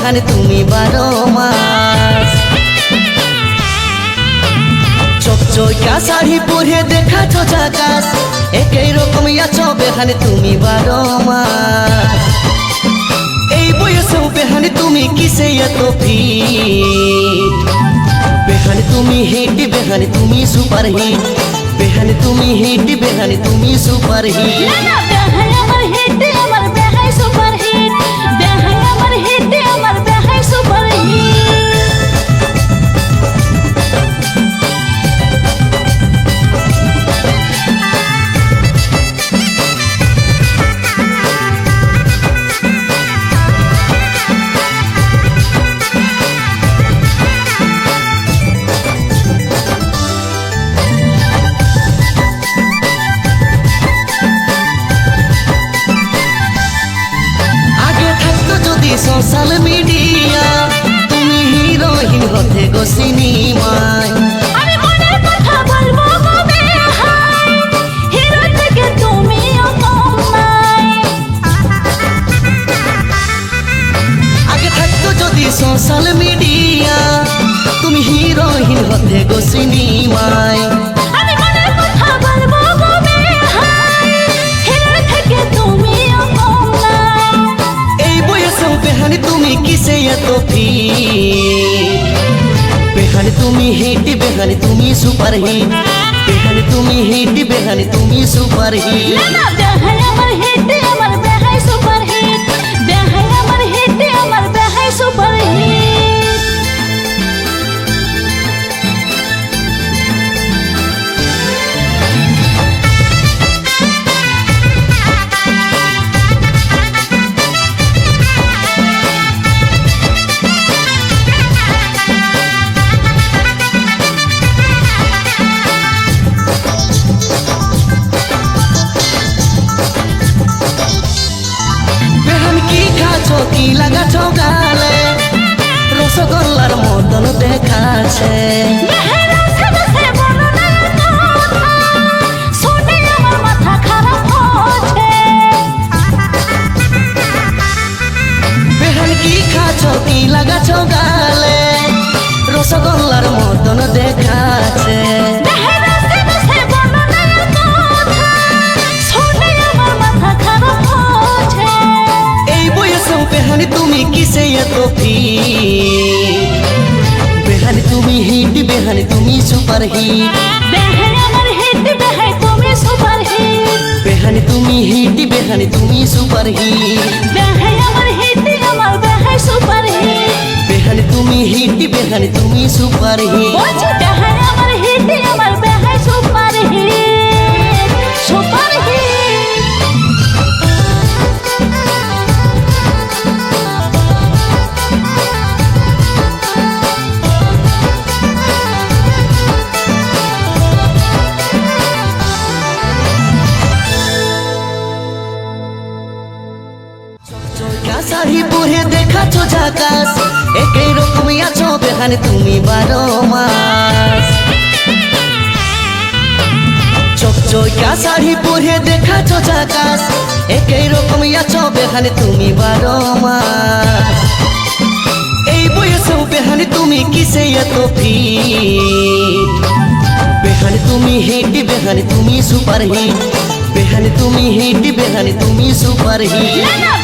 বেহানে তুমি 12 মাস চকচকা শাড়ি পরে দেখাছো ঝাকাস একই রকম আছো বেহানে তুমি 12 মাস এই বয়সেও বেহানে তুমি কিসে এত ফিট বেহানে তুমি হিট বেহানে তুমি সুপার হিট বেহানে তুমি হিট বেহানে তুমি সুপার হিট বেহাই আমার হিট আমার বেহাই সুপার হিট বেহাই আমার হিট আমার বেহাই সুপার হিট সোশ্যাল মিডিয়া তুমি হিরোইন হতে গো সিনেমায় আমি মনের কথা বলবো কবে হাই হিরো থেকে তুমিও কম নাই আগে থাকতো যদি সোশ্যাল মিডিয়া তুমি হিরোইন হতে গো সিনেমায় আমি মনের কথা বলবো কবে হাই হিরো থেকে তুমিও কম নাই এই বয়সেও বেহানে তুমি কিসে এত ফিট বেহানে তুমি হিট বেহানে তুমি সুপার হিট বেহানে তুমি হিট বেহানে তুমি সুপার হিট বেহাই আমার হিট আমার বেহাই সুপার হিট বেহাই আমার হিট আমার বেহাই সুপার হিট কি লাগাছো গালে রসগোল্লার মতন দেখাচ্ছে বেহান কি খাছো কি লাগাছো গালে রসগোল্লার মতন দেখাচ্ছে বেহানে তুমি কিসে এত ফিট বেহানে তুমি হিট বেহানে তুমি সুপার হিট বেহাই আমার হিট বেহাই তুমি সুপার হিট বেহানে তুমি হিট বেহানে তুমি সুপার হিট বেহাই আমার হিট আমার বেহাই সুপার হিট বেহানে তুমি হিট বেহানে তুমি সুপার হিট বলছি বেহাই আমার হিট আমার বেহাই super hit super hit sari পরে দেখাছো ঝাকাস একই রকম আছো বেহানে তুমি 12 মাস চকচকা শাড়ি পরে দেখাছো ঝাকাস একই রকম আছো বেহানে তুমি 12 মাস এই বয়সেও বেহানে তুমি কিসে এত ফিট বেহানে তুমি হিট বেহানে তুমি সুপার হিট বেহানে তুমি হিট বেহানে তুমি সুপার হিট